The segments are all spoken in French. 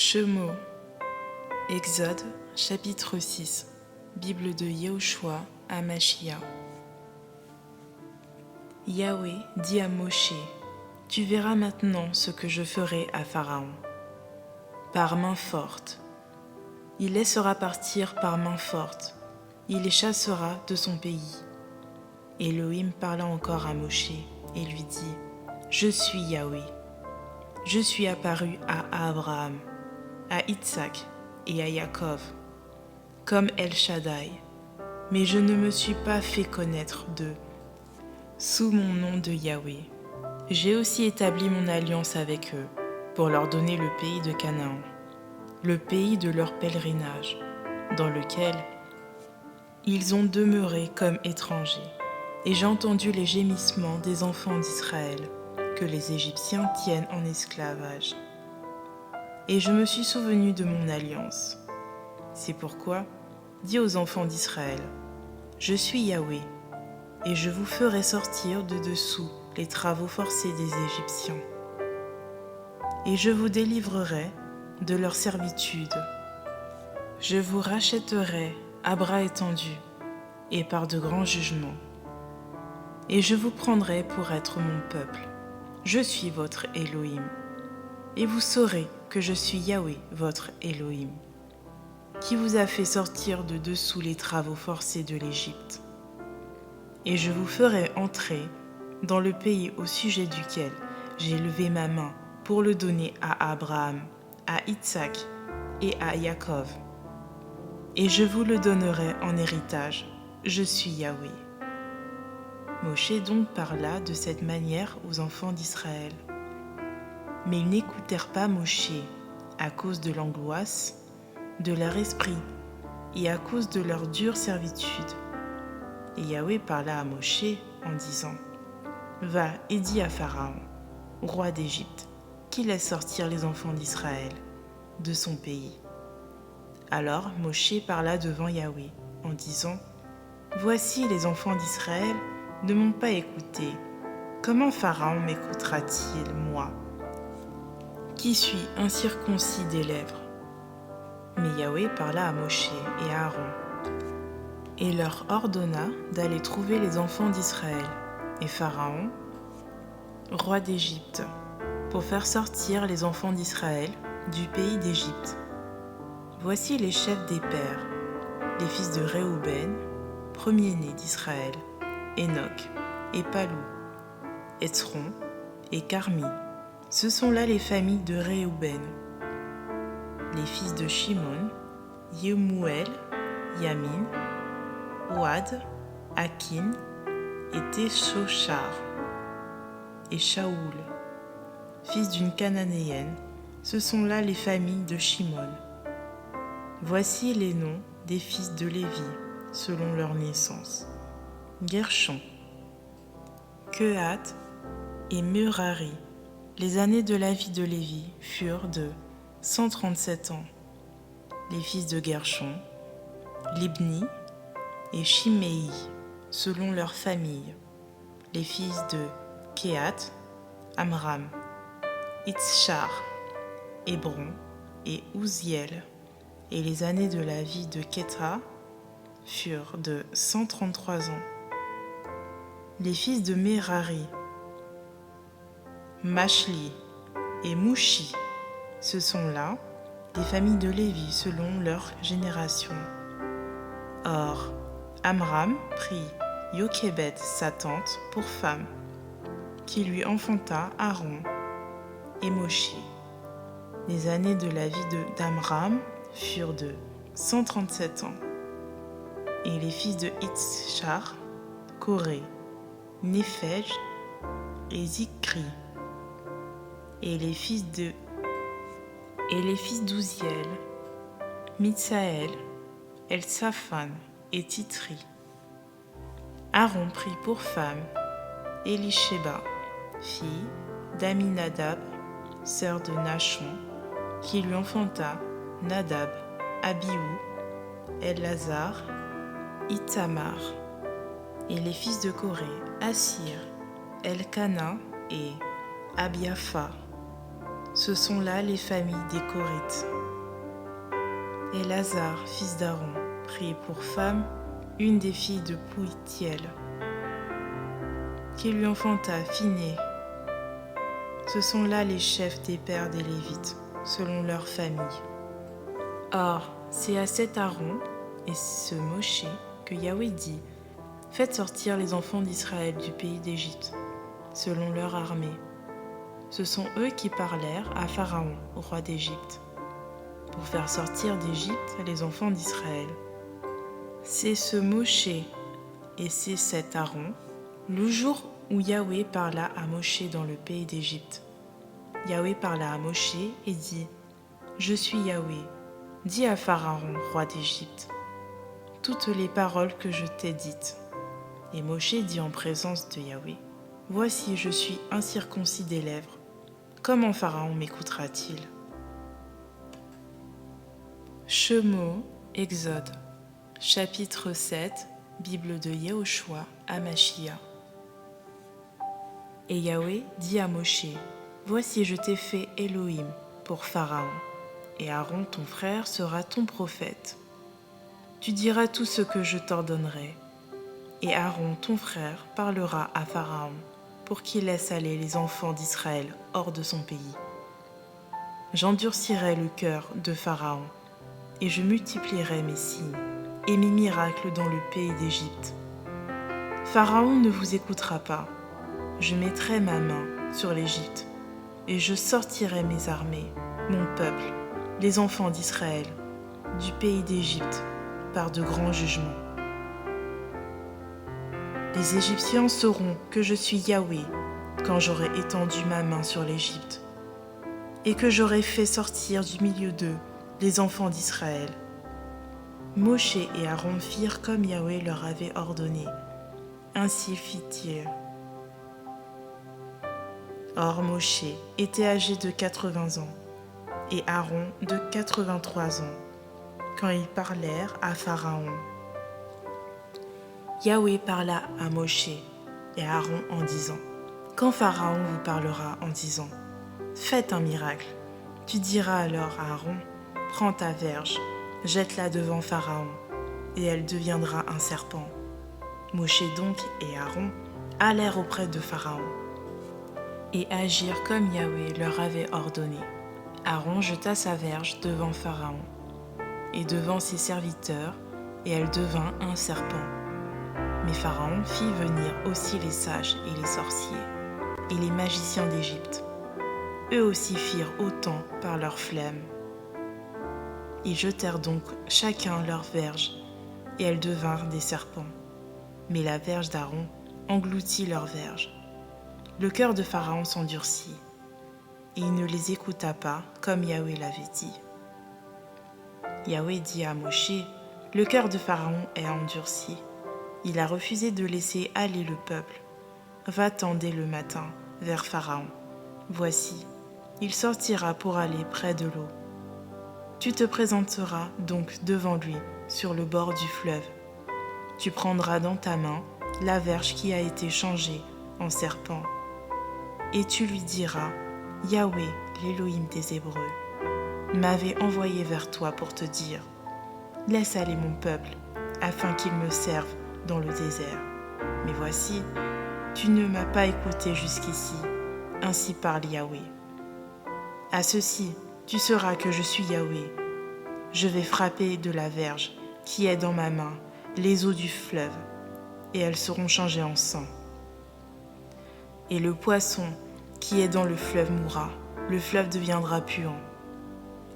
Shemo, Exode, chapitre 6, Bible de Yehoshua à Machia. Yahweh dit à Moshe, tu verras maintenant ce que je ferai à Pharaon. Par main forte. Il laissera partir par main forte. Il les chassera de son pays. Elohim parla encore à Moshe et lui dit, je suis Yahweh. Je suis apparu à Abraham, à Isaac et à Jacob, comme El Shaddai, mais je ne me suis pas fait connaître d'eux, sous mon nom de Yahweh. J'ai aussi établi mon alliance avec eux, pour leur donner le pays de Canaan, le pays de leur pèlerinage, dans lequel ils ont demeuré comme étrangers. Et j'ai entendu les gémissements des enfants d'Israël, que les Égyptiens tiennent en esclavage. Et je me suis souvenu de mon alliance. C'est pourquoi, dis aux enfants d'Israël, je suis Yahweh, et je vous ferai sortir de dessous les travaux forcés des Égyptiens. Et je vous délivrerai de leur servitude. Je vous rachèterai à bras étendus et par de grands jugements. Et je vous prendrai pour être mon peuple. Je suis votre Elohim. Et vous saurez que je suis Yahweh, votre Elohim, qui vous a fait sortir de dessous les travaux forcés de l'Égypte. Et je vous ferai entrer dans le pays au sujet duquel j'ai levé ma main pour le donner à Abraham, à Isaac et à Jacob. Et je vous le donnerai en héritage. Je suis Yahweh. Moshe donc parla de cette manière aux enfants d'Israël. Mais ils n'écoutèrent pas Moshe à cause de l'angoisse de leur esprit et à cause de leur dure servitude. Et Yahweh parla à Moshe en disant, va et dis à Pharaon, roi d'Égypte, qu'il laisse sortir les enfants d'Israël de son pays. Alors Moshe parla devant Yahweh en disant, voici les enfants d'Israël ne m'ont pas écouté. Comment Pharaon m'écoutera-t-il, moi, qui suis incirconcis des lèvres? Mais Yahweh parla à Moshe et à Aaron, et leur ordonna d'aller trouver les enfants d'Israël et Pharaon, roi d'Égypte, pour faire sortir les enfants d'Israël du pays d'Égypte. Voici les chefs des pères, les fils de Réhouben, premier-né d'Israël, Enoch et Palou, Étron et Carmi. Ce sont là les familles de Réhouben. Les fils de Shimon, Yemuel, Yamin, Ohad, Akin et Teshochar. Et Shaoul, fils d'une Cananéenne, ce sont là les familles de Shimon. Voici les noms des fils de Lévi, selon leur naissance. Gershon, Kehat et Merari. Les années de la vie de Lévi furent de 137 ans. Les fils de Gershon, Libni et Shimei, selon leur famille. Les fils de Kehat, Amram, Itshar, Hébron et Ouziel. Et les années de la vie de Kétra furent de 133 ans. Les fils de Merari, Mashli et Mouchi, ce sont là des familles de Lévi selon leur génération. Or, Amram prit Yochébed, sa tante, pour femme, qui lui enfanta Aaron et Moshe. Les années de la vie d'Amram furent de 137 ans. Et les fils de Itshar, Coré, Néphej et Zikri. Et les fils d'Ouziel, Mitsaël, Elsaphan et Titri. Aaron prit pour femme Elisheba, fille d'Aminadab, sœur de Nachon, qui lui enfanta Nadab, Abihu, Elazar, Ithamar. Et les fils de Coré, Assir, Elkana et Abiapha. Ce sont là les familles des Corites. Elazar, fils d'Aaron, prit pour femme une des filles de Pouitiel, qui lui enfanta Phiné. Ce sont là les chefs des pères des Lévites, selon leur famille. Or, c'est à cet Aaron et ce Moshe que Yahweh dit: faites sortir les enfants d'Israël du pays d'Égypte, selon leur armée. Ce sont eux qui parlèrent à Pharaon, roi d'Égypte, pour faire sortir d'Égypte les enfants d'Israël. C'est ce Moshe et c'est cet Aaron, le jour où Yahweh parla à Moshe dans le pays d'Égypte. Yahweh parla à Moshe et dit: Je suis Yahweh, dis à Pharaon, roi d'Égypte, toutes les paroles que je t'ai dites. Et Moshe dit en présence de Yahweh: Voici, je suis incirconcis des lèvres. Comment Pharaon m'écoutera-t-il? Shemo, Exode, chapitre 7, Bible de Yehoshua à Machia. Et Yahweh dit à Moshe: Voici, je t'ai fait Elohim pour Pharaon, et Aaron ton frère sera ton prophète. Tu diras tout ce que je t'ordonnerai, et Aaron ton frère parlera à Pharaon pour qu'il laisse aller les enfants d'Israël hors de son pays. J'endurcirai le cœur de Pharaon, et je multiplierai mes signes et mes miracles dans le pays d'Égypte. Pharaon ne vous écoutera pas. Je mettrai ma main sur l'Égypte, et je sortirai mes armées, mon peuple, les enfants d'Israël, du pays d'Égypte, par de grands jugements. Les Égyptiens sauront que je suis Yahweh quand j'aurai étendu ma main sur l'Égypte, et que j'aurai fait sortir du milieu d'eux les enfants d'Israël. Moshe et Aaron firent comme Yahweh leur avait ordonné. Ainsi fit-il. Or Moshe était âgé de 80 ans, et Aaron de 83 ans, quand ils parlèrent à Pharaon. Yahweh parla à Moshe et à Aaron en disant: Quand Pharaon vous parlera en disant: Faites un miracle, tu diras alors à Aaron: Prends ta verge, jette-la devant Pharaon, et elle deviendra un serpent. Moshe donc et Aaron allèrent auprès de Pharaon et agirent comme Yahweh leur avait ordonné. Aaron jeta sa verge devant Pharaon et devant ses serviteurs, et elle devint un serpent. Mais Pharaon fit venir aussi les sages et les sorciers et les magiciens d'Égypte. Eux aussi firent autant par leur flemme. Ils jetèrent donc chacun leur verge, et elles devinrent des serpents. Mais la verge d'Aaron engloutit leur verge. Le cœur de Pharaon s'endurcit, et il ne les écouta pas comme Yahweh l'avait dit. Yahweh dit à Moshe: Le cœur de Pharaon est endurci. Il a refusé de laisser aller le peuple. Va-t'en dès le matin vers Pharaon. Voici, il sortira pour aller près de l'eau. Tu te présenteras donc devant lui sur le bord du fleuve. Tu prendras dans ta main la verge qui a été changée en serpent, et tu lui diras: Yahweh, l'Élohim des Hébreux, m'avait envoyé vers toi pour te dire: Laisse aller mon peuple, afin qu'il me serve dans le désert. Mais voici, tu ne m'as pas écouté jusqu'ici, ainsi parle Yahweh. À ceci, tu sauras que je suis Yahweh. Je vais frapper de la verge qui est dans ma main les eaux du fleuve, et elles seront changées en sang. Et le poisson qui est dans le fleuve mourra, le fleuve deviendra puant,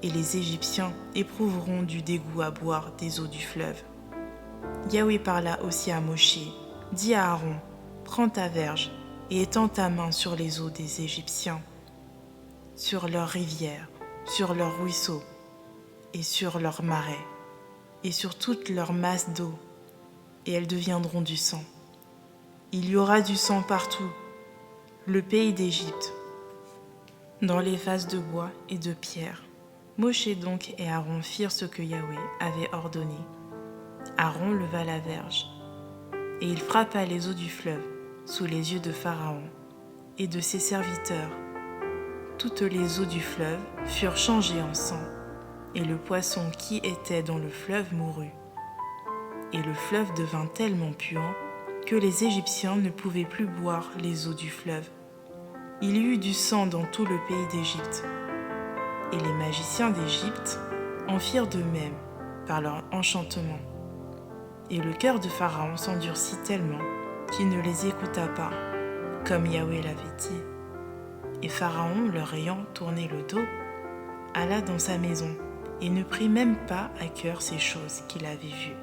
et les Égyptiens éprouveront du dégoût à boire des eaux du fleuve. Yahweh parla aussi à Moshe: Dis à Aaron: Prends ta verge et étends ta main sur les eaux des Égyptiens, sur leurs rivières, sur leurs ruisseaux, et sur leurs marais, et sur toute leur masse d'eau, et elles deviendront du sang. Il y aura du sang partout, le pays d'Égypte, dans les vases de bois et de pierre. Moshe donc et Aaron firent ce que Yahweh avait ordonné. Aaron leva la verge, et il frappa les eaux du fleuve sous les yeux de Pharaon et de ses serviteurs, toutes les eaux du fleuve furent changées en sang, et le poisson qui était dans le fleuve mourut. Et le fleuve devint tellement puant que les Égyptiens ne pouvaient plus boire les eaux du fleuve. Il y eut du sang dans tout le pays d'Égypte. Et les magiciens d'Égypte en firent de même par leur enchantement. Et le cœur de Pharaon s'endurcit tellement qu'il ne les écouta pas, comme Yahweh l'avait dit. Et Pharaon, leur ayant tourné le dos, alla dans sa maison et ne prit même pas à cœur ces choses qu'il avait vues.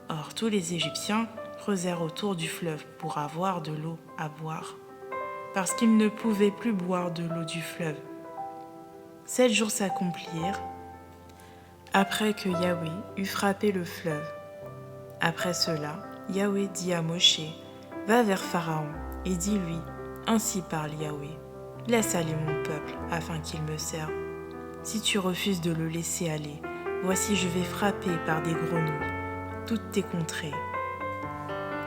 Or tous les Égyptiens creusèrent autour du fleuve pour avoir de l'eau à boire, parce qu'ils ne pouvaient plus boire de l'eau du fleuve. 7 jours s'accomplirent après que Yahweh eut frappé le fleuve. Après cela, Yahweh dit à Moshe, « Va vers Pharaon et dis-lui, ainsi parle Yahweh, laisse aller mon peuple afin qu'il me serve. Si tu refuses de le laisser aller, voici je vais frapper par des grenouilles toutes tes contrées.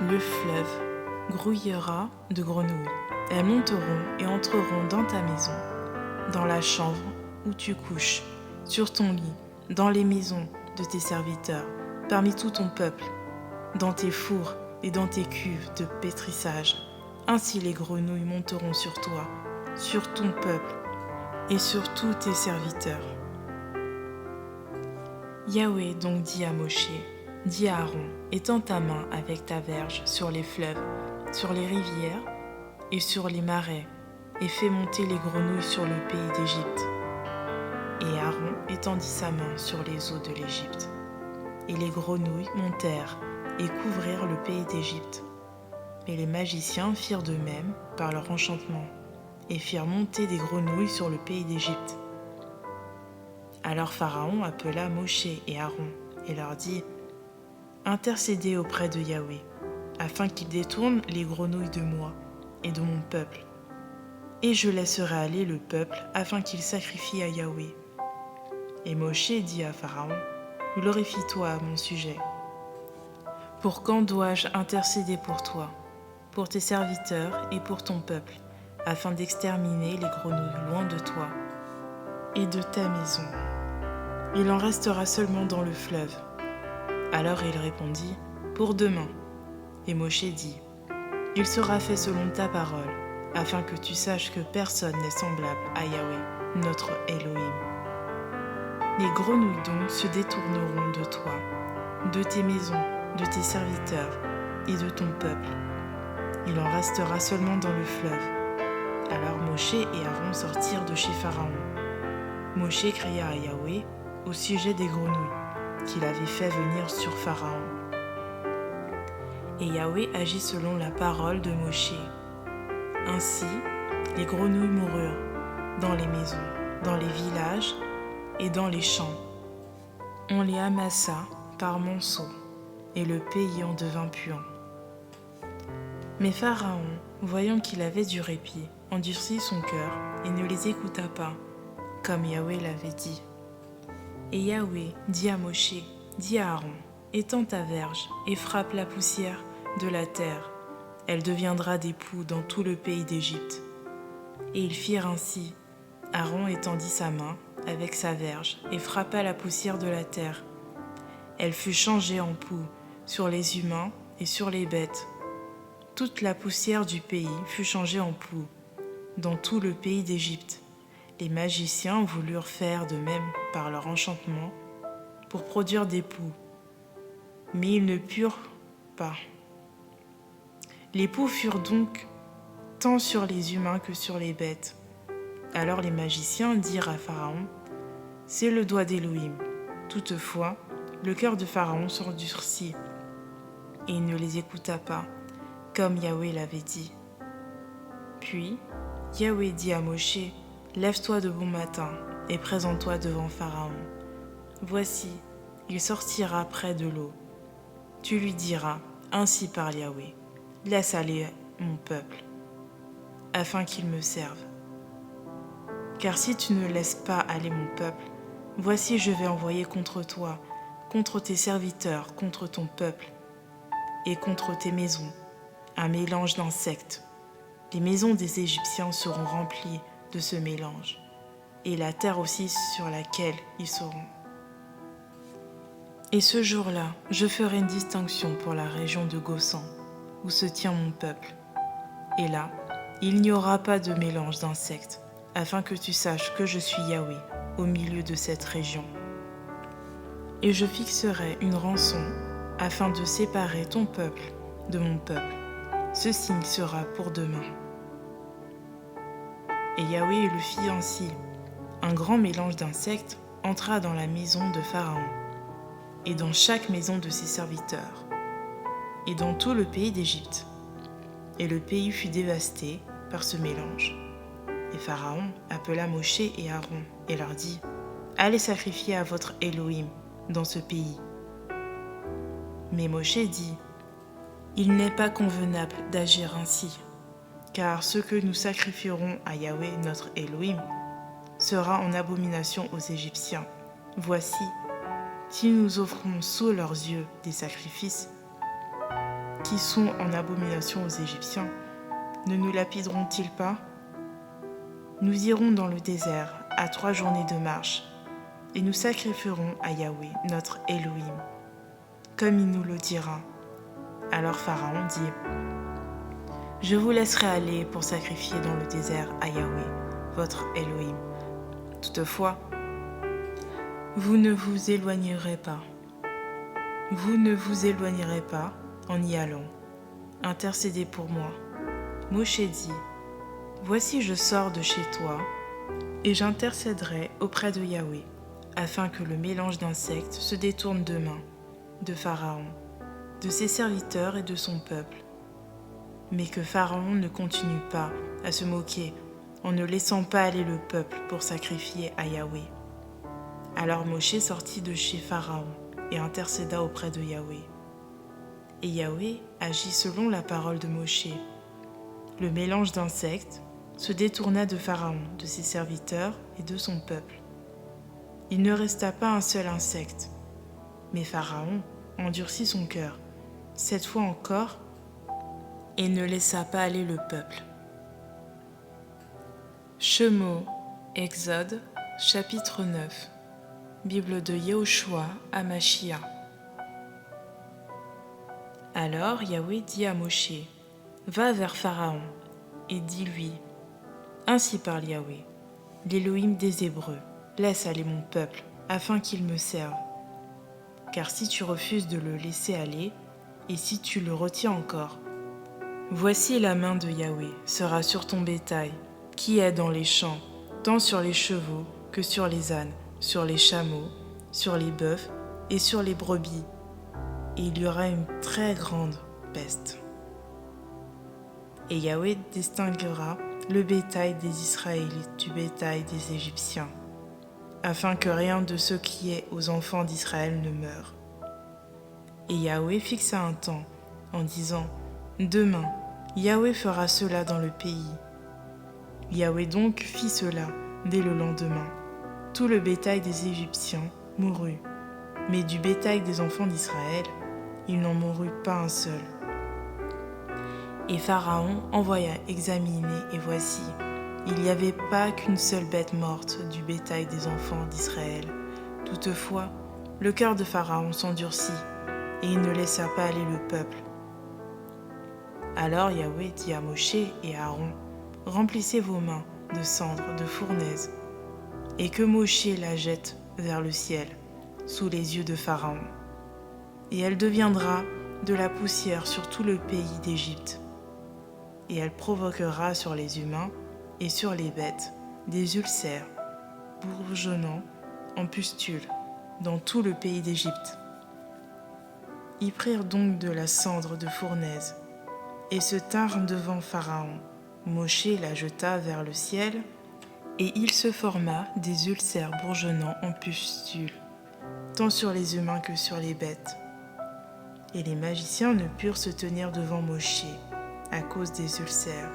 Le fleuve grouillera de grenouilles. Elles monteront et entreront dans ta maison, dans la chambre où tu couches, sur ton lit, dans les maisons de tes serviteurs, parmi tout ton peuple, dans tes fours et dans tes cuves de pétrissage. Ainsi les grenouilles monteront sur toi, sur ton peuple et sur tous tes serviteurs. » Yahweh donc dit à Moshe, « Dis à Aaron, étends ta main avec ta verge sur les fleuves, sur les rivières et sur les marais, et fais monter les grenouilles sur le pays d'Égypte. » Et Aaron étendit sa main sur les eaux de l'Égypte. Et les grenouilles montèrent et couvrirent le pays d'Égypte. Et les magiciens firent de même par leur enchantement, et firent monter des grenouilles sur le pays d'Égypte. Alors Pharaon appela Moshe et Aaron, et leur dit, « Intercédez auprès de Yahweh, afin qu'il détourne les grenouilles de moi et de mon peuple. Et je laisserai aller le peuple afin qu'il sacrifie à Yahweh. » Et Moshe dit à Pharaon, « Glorifie-toi à mon sujet. Pour quand dois-je intercéder pour toi, pour tes serviteurs et pour ton peuple, afin d'exterminer les grenouilles loin de toi et de ta maison? Il en restera seulement dans le fleuve. » Alors il répondit, « Pour demain. » Et Moshe dit, « Il sera fait selon ta parole, afin que tu saches que personne n'est semblable à Yahweh, notre Elohim. » Les grenouilles donc se détourneront de toi, de tes maisons, de tes serviteurs et de ton peuple. Il en restera seulement dans le fleuve. Alors Moshe et Aaron sortirent de chez Pharaon. Moshe cria à Yahweh au sujet des grenouilles qu'il avait fait venir sur Pharaon. Et Yahweh agit selon la parole de Moshe. Ainsi, les grenouilles moururent dans les maisons, dans les villages et dans les champs. On les amassa par monceaux, et le pays en devint puant. Mais Pharaon, voyant qu'il avait du répit, endurcit son cœur et ne les écouta pas, comme Yahweh l'avait dit. Et Yahweh dit à Moshe, dis à Aaron, étends ta verge et frappe la poussière de la terre. Elle deviendra des poux dans tout le pays d'Égypte. Et ils firent ainsi. Aaron étendit sa main avec sa verge et frappa la poussière de la terre. Elle fut changée en poux sur les humains et sur les bêtes. Toute la poussière du pays fut changée en poux dans tout le pays d'Égypte. Les magiciens voulurent faire de même par leur enchantement pour produire des poux, mais ils ne purent pas. Les poux furent donc tant sur les humains que sur les bêtes. Alors les magiciens dirent à Pharaon, « C'est le doigt d'Élohim. » Toutefois, le cœur de Pharaon s'endurcit, et il ne les écouta pas, comme Yahweh l'avait dit. Puis Yahweh dit à Moshe, « Lève-toi de bon matin et présente-toi devant Pharaon. Voici, il sortira près de l'eau. Tu lui diras, ainsi parle Yahweh, laisse aller mon peuple, afin qu'il me serve. Car si tu ne laisses pas aller mon peuple, voici je vais envoyer contre toi, contre tes serviteurs, contre ton peuple et contre tes maisons, un mélange d'insectes. Les maisons des Égyptiens seront remplies de ce mélange, et la terre aussi sur laquelle ils seront. Et ce jour-là, je ferai une distinction pour la région de Gossan, où se tient mon peuple. Et là, il n'y aura pas de mélange d'insectes, afin que tu saches que je suis Yahweh au milieu de cette région. Et je fixerai une rançon afin de séparer ton peuple de mon peuple. Ce signe sera pour demain. Et Yahweh le fit ainsi. Un grand mélange d'insectes entra dans la maison de Pharaon, et dans chaque maison de ses serviteurs, et dans tout le pays d'Égypte. Et le pays fut dévasté par ce mélange. Et Pharaon appela Moshe et Aaron et leur dit : Allez sacrifier à votre Elohim dans ce pays. Mais Moshe dit : Il n'est pas convenable d'agir ainsi, car ce que nous sacrifierons à Yahweh notre Elohim sera en abomination aux Égyptiens. Voici, si nous offrons sous leurs yeux des sacrifices qui sont en abomination aux Égyptiens, ne nous lapideront-ils pas ? Nous irons dans le désert à 3 journées de marche, et nous sacrifierons à Yahweh notre Elohim, comme il nous le dira. Alors Pharaon dit : Je vous laisserai aller pour sacrifier dans le désert à Yahweh votre Elohim. Toutefois, vous ne vous éloignerez pas. Vous ne vous éloignerez pas en y allant. Intercédez pour moi. Moshe dit : Voici, je sors de chez toi, et j'intercéderai auprès de Yahweh, afin que le mélange d'insectes se détourne demain de Pharaon, de ses serviteurs et de son peuple, mais que Pharaon ne continue pas à se moquer en ne laissant pas aller le peuple pour sacrifier à Yahweh. Alors Moshe sortit de chez Pharaon et intercéda auprès de Yahweh. Et Yahweh agit selon la parole de Moshe. Le mélange d'insectes se détourna de Pharaon, de ses serviteurs et de son peuple. Il ne resta pas un seul insecte, mais Pharaon endurcit son cœur, cette fois encore, et ne laissa pas aller le peuple. Shemo, Exode, chapitre 9. Bible de Yehoshua Hamashia. Alors Yahweh dit à Moshe : Va vers Pharaon et dis-lui : Ainsi parle Yahweh, l'Élohim des Hébreux, laisse aller mon peuple, afin qu'il me serve. Car si tu refuses de le laisser aller, et si tu le retiens encore, voici la main de Yahweh sera sur ton bétail, qui est dans les champs, tant sur les chevaux que sur les ânes, sur les chameaux, sur les bœufs et sur les brebis, et il y aura une très grande peste. Et Yahweh distinguera le bétail des Israélites du bétail des Égyptiens, afin que rien de ce qui est aux enfants d'Israël ne meure. Et Yahweh fixa un temps, en disant : Demain, Yahweh fera cela dans le pays. Yahweh donc fit cela dès le lendemain. Tout le bétail des Égyptiens mourut, mais du bétail des enfants d'Israël, il n'en mourut pas un seul. Et Pharaon envoya examiner, et voici, il n'y avait pas qu'une seule bête morte du bétail des enfants d'Israël. Toutefois, le cœur de Pharaon s'endurcit, et il ne laissa pas aller le peuple. Alors Yahweh dit à Moshe et à Aaron : Remplissez vos mains de cendres de fournaise, et que Moshe la jette vers le ciel, sous les yeux de Pharaon. Et elle deviendra de la poussière sur tout le pays d'Égypte. Et elle provoquera sur les humains et sur les bêtes des ulcères, bourgeonnant en pustules, dans tout le pays d'Égypte. Ils prirent donc de la cendre de fournaise, et se tinrent devant Pharaon. Moshe la jeta vers le ciel, et il se forma des ulcères bourgeonnants en pustules, tant sur les humains que sur les bêtes. Et les magiciens ne purent se tenir devant Moshe à cause des ulcères,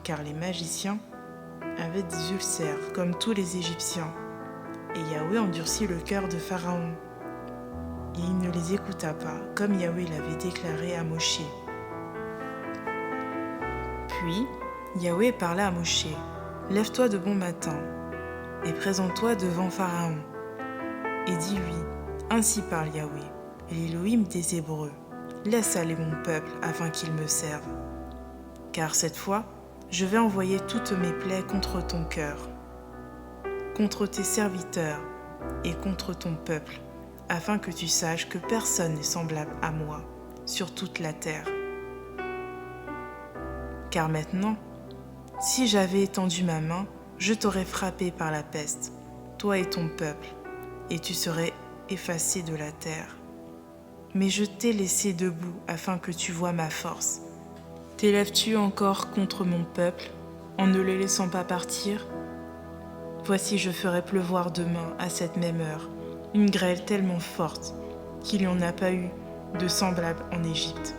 car les magiciens avaient des ulcères comme tous les Égyptiens. Et Yahweh endurcit le cœur de Pharaon, et il ne les écouta pas, comme Yahweh l'avait déclaré à Moshe. Puis Yahweh parla à Moshe : lève-toi de bon matin et présente-toi devant Pharaon et dis-lui, ainsi parle Yahweh, l'Élohim des Hébreux, laisse aller mon peuple afin qu'il me serve. Car cette fois, je vais envoyer toutes mes plaies contre ton cœur, contre tes serviteurs et contre ton peuple, afin que tu saches que personne n'est semblable à moi sur toute la terre. Car maintenant, si j'avais étendu ma main, je t'aurais frappé par la peste, toi et ton peuple, et tu serais effacé de la terre. Mais je t'ai laissé debout afin que tu vois ma force. T'élèves-tu encore contre mon peuple en ne le laissant pas partir? Voici, je ferai pleuvoir demain à cette même heure une grêle tellement forte qu'il n'y en a pas eu de semblable en Égypte,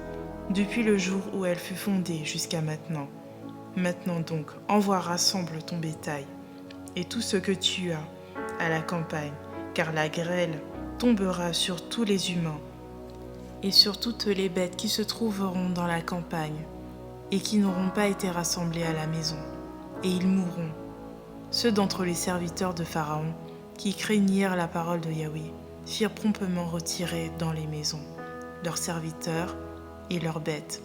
depuis le jour où elle fut fondée jusqu'à maintenant. Maintenant donc, envoie, rassemble ton bétail et tout ce que tu as à la campagne, car la grêle tombera sur tous les humains et sur toutes les bêtes qui se trouveront dans la campagne et qui n'auront pas été rassemblés à la maison, et ils mourront. Ceux d'entre les serviteurs de Pharaon qui craignirent la parole de Yahweh firent promptement retirer dans les maisons leurs serviteurs et leurs bêtes.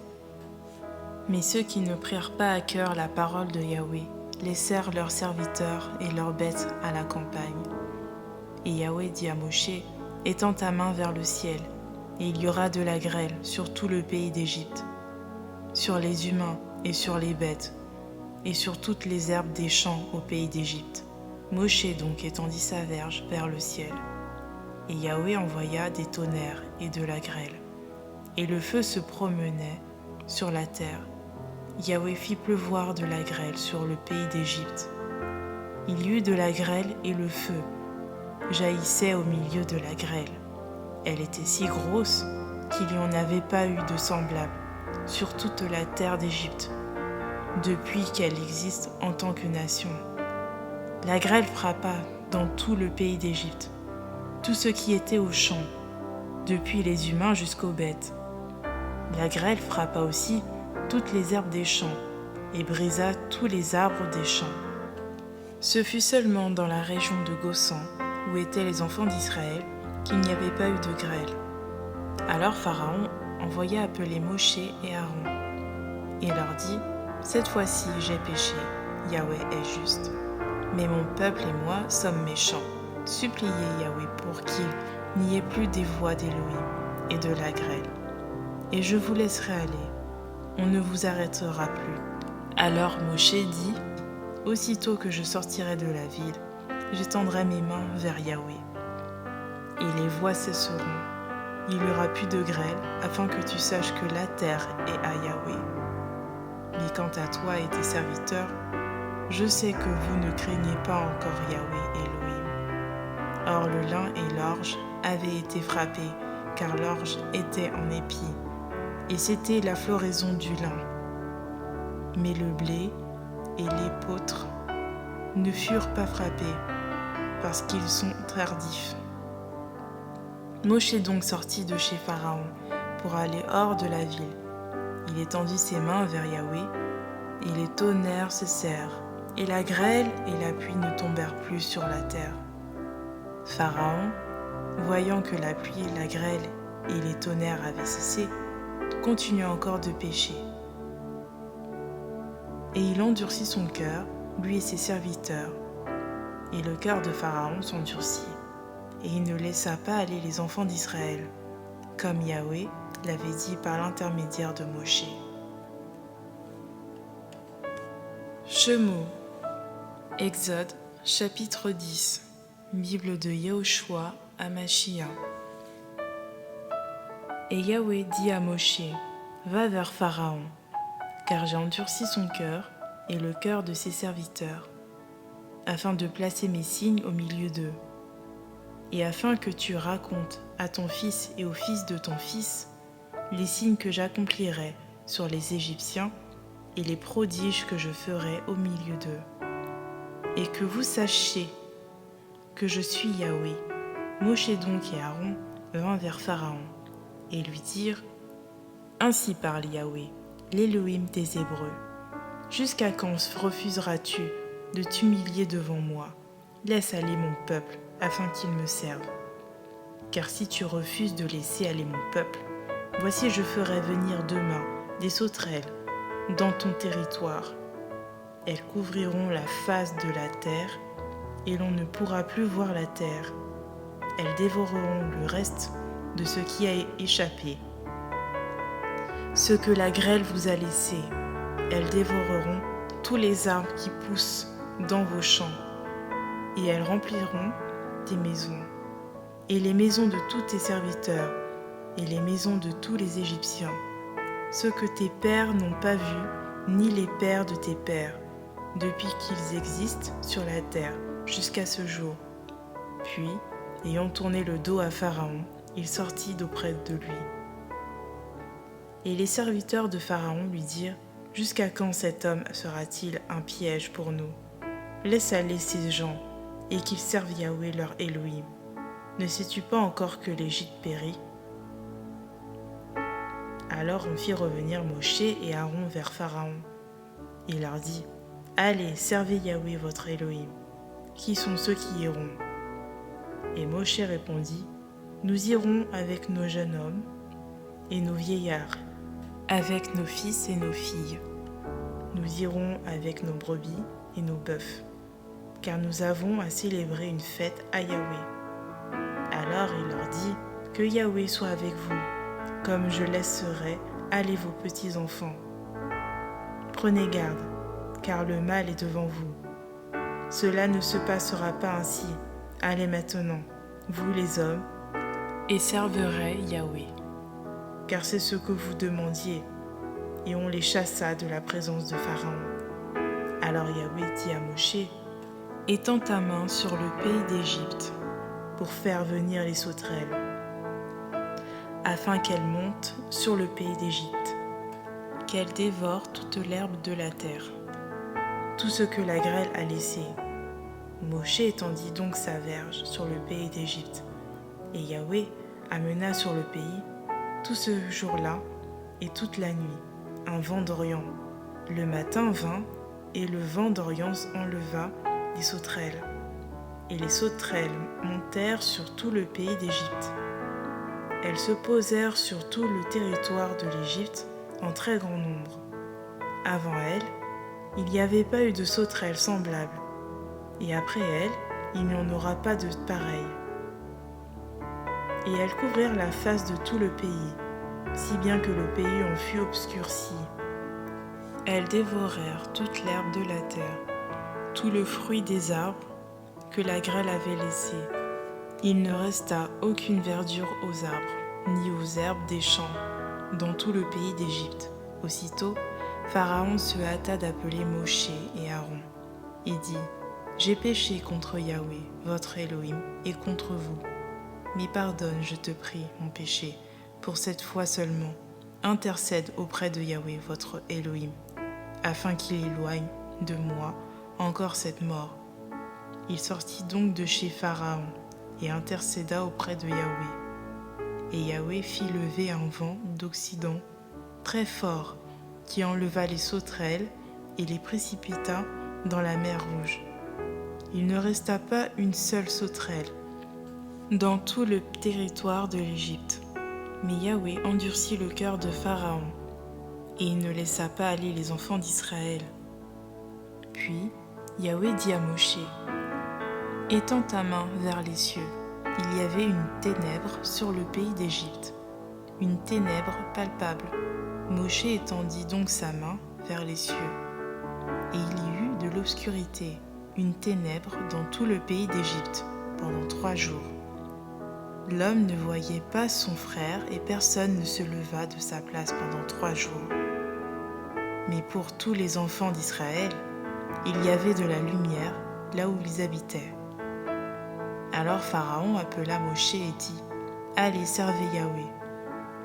Mais ceux qui ne prirent pas à cœur la parole de Yahweh laissèrent leurs serviteurs et leurs bêtes à la campagne. Et Yahweh dit à Moshe, étends ta main vers le ciel, et il y aura de la grêle sur tout le pays d'Égypte, sur les humains et sur les bêtes, et sur toutes les herbes des champs au pays d'Égypte. Moshe donc étendit sa verge vers le ciel, et Yahweh envoya des tonnerres et de la grêle, et le feu se promenait sur la terre. Yahweh fit pleuvoir de la grêle sur le pays d'Égypte. Il y eut de la grêle et le feu jaillissait au milieu de la grêle. Elle était si grosse qu'il n'y en avait pas eu de semblable sur toute la terre d'Égypte, depuis qu'elle existe en tant que nation. La grêle frappa dans tout le pays d'Égypte, tout ce qui était aux champs, depuis les humains jusqu'aux bêtes. La grêle frappa aussi toutes les herbes des champs et brisa tous les arbres des champs. Ce fut seulement dans la région de Gossan, où étaient les enfants d'Israël, qu'il n'y avait pas eu de grêle. Alors Pharaon envoya appeler Moshe et Aaron, et leur dit, « Cette fois-ci j'ai péché, Yahweh est juste. Mais mon peuple et moi sommes méchants. Suppliez Yahweh pour qu'il n'y ait plus des voix d'Élohim et de la grêle. Et je vous laisserai aller. On ne vous arrêtera plus. » Alors Moshe dit, « Aussitôt que je sortirai de la ville, j'étendrai mes mains vers Yahweh. Et les voix cesseront. Il n'y aura plus de grêle, afin que tu saches que la terre est à Yahweh. Mais quant à toi et tes serviteurs, je sais que vous ne craignez pas encore Yahweh Elohim. » Or le lin et l'orge avaient été frappés, car l'orge était en épi, et c'était la floraison du lin. Mais le blé et l'épeautre ne furent pas frappés, parce qu'ils sont tardifs. Moshe donc sortit de chez Pharaon pour aller hors de la ville. Il étendit ses mains vers Yahweh, et les tonnerres cessèrent, et la grêle et la pluie ne tombèrent plus sur la terre. Pharaon, voyant que la pluie, la grêle et les tonnerres avaient cessé, continua encore de pécher. Et il endurcit son cœur, lui et ses serviteurs, et le cœur de Pharaon s'endurcit, et il ne laissa pas aller les enfants d'Israël, comme Yahweh l'avait dit par l'intermédiaire de Moshe. Shemot, Exode, chapitre 10, Bible de Yehoshua à Machia. Et Yahweh dit à Moshe, va vers Pharaon, car j'ai endurci son cœur et le cœur de ses serviteurs, afin de placer mes signes au milieu d'eux, et afin que tu racontes à ton fils et au fils de ton fils les signes que j'accomplirai sur les Égyptiens et les prodiges que je ferai au milieu d'eux. Et que vous sachiez que je suis Yahweh. Moshe donc et Aaron vinrent vers Pharaon et lui dirent, ainsi parle Yahweh, l'Élohim des Hébreux. Jusqu'à quand refuseras-tu de t'humilier devant moi. Laisse aller mon peuple, afin qu'il me serve. Car si tu refuses de laisser aller mon peuple, voici je ferai venir demain des sauterelles dans ton territoire. Elles couvriront la face de la terre, et l'on ne pourra plus voir la terre. Elles dévoreront le reste de ce qui a échappé. Ce que la grêle vous a laissé, elles dévoreront tous les arbres qui poussent dans vos champs, et elles rempliront tes maisons, et les maisons de tous tes serviteurs, et les maisons de tous les Égyptiens, ce que tes pères n'ont pas vu, ni les pères de tes pères, depuis qu'ils existent sur la terre jusqu'à ce jour. Puis, ayant tourné le dos à Pharaon, il sortit d'auprès de lui. Et les serviteurs de Pharaon lui dirent: Jusqu'à quand cet homme sera-t-il un piège pour nous? Laisse aller ces gens, et qu'ils servent Yahweh leur Elohim. Ne sais-tu pas encore que l'Égypte périt? Alors on fit revenir Moshe et Aaron vers Pharaon. Il leur dit: Allez, servez Yahweh votre Elohim. Qui sont ceux qui iront? Et Moshe répondit: Nous irons avec nos jeunes hommes et nos vieillards, avec nos fils et nos filles. Nous irons avec nos brebis et nos bœufs, car nous avons à célébrer une fête à Yahweh. Alors il leur dit: Que Yahweh soit avec vous, comme je laisserai aller vos petits-enfants. Prenez garde, car le mal est devant vous. Cela ne se passera pas ainsi. Allez maintenant, vous les hommes, et servirez Yahweh. Car c'est ce que vous demandiez. Et on les chassa de la présence de Pharaon. Alors Yahweh dit à Moshe: Étends ta main sur le pays d'Égypte pour faire venir les sauterelles, afin qu'elles montent sur le pays d'Égypte, qu'elles dévorent toute l'herbe de la terre, tout ce que la grêle a laissé. Moshe étendit donc sa verge sur le pays d'Égypte, et Yahweh amena sur le pays, tout ce jour-là et toute la nuit, un vent d'Orient. Le matin vint, et le vent d'Orient enleva les sauterelles. Et les sauterelles montèrent sur tout le pays d'Égypte. Elles se posèrent sur tout le territoire de l'Égypte en très grand nombre. Avant elles, il n'y avait pas eu de sauterelles semblables, et après elles, il n'y en aura pas de pareilles. Et elles couvrirent la face de tout le pays, si bien que le pays en fut obscurci. Elles dévorèrent toute l'herbe de la terre, tout le fruit des arbres que la grêle avait laissé. Il ne resta aucune verdure aux arbres, ni aux herbes des champs, dans tout le pays d'Égypte. Aussitôt, Pharaon se hâta d'appeler Moshe et Aaron, et dit: J'ai péché contre Yahweh, votre Elohim, et contre vous. Mais pardonne, je te prie, mon péché, pour cette fois seulement. Intercède auprès de Yahweh, votre Elohim, afin qu'il éloigne de moi encore cette mort. Il sortit donc de chez Pharaon et intercéda auprès de Yahweh. Et Yahweh fit lever un vent d'Occident très fort qui enleva les sauterelles et les précipita dans la mer Rouge. Il ne resta pas une seule sauterelle dans tout le territoire de l'Égypte. Mais Yahweh endurcit le cœur de Pharaon, et il ne laissa pas aller les enfants d'Israël. Puis Yahweh dit à Moshe: Étends ta main vers les cieux. Il y avait une ténèbre sur le pays d'Égypte, une ténèbre palpable. Moshe étendit donc sa main vers les cieux, et il y eut de l'obscurité, une ténèbre dans tout le pays d'Égypte pendant 3 jours. L'homme ne voyait pas son frère et personne ne se leva de sa place pendant 3 jours. Mais pour tous les enfants d'Israël, il y avait de la lumière là où ils habitaient. Alors Pharaon appela Moshe et dit: Allez, servez Yahweh,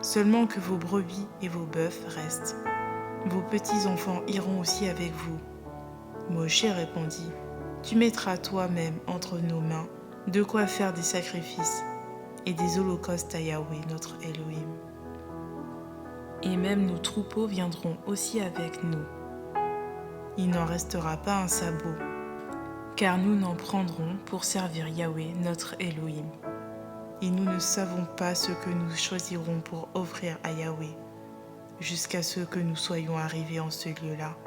seulement que vos brebis et vos bœufs restent. Vos petits-enfants iront aussi avec vous. Moshe répondit: Tu mettras toi-même entre nos mains de quoi faire des sacrifices et des holocaustes à Yahweh, notre Elohim. Et même nos troupeaux viendront aussi avec nous. Il n'en restera pas un sabot car nous n'en prendrons pour servir Yahweh notre Elohim. Et nous ne savons pas ce que nous choisirons pour offrir à Yahweh, jusqu'à ce que nous soyons arrivés en ce lieu-là.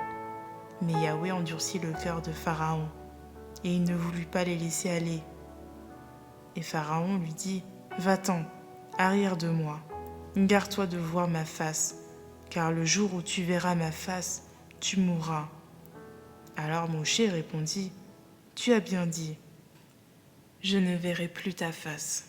Mais Yahweh endurcit le cœur de Pharaon, et il ne voulut pas les laisser aller. Et Pharaon lui dit, « Va-t'en, arrière de moi, garde-toi de voir ma face, car le jour où tu verras ma face, tu mourras. » Alors Moshe répondit, « Tu as bien dit, je ne verrai plus ta face. »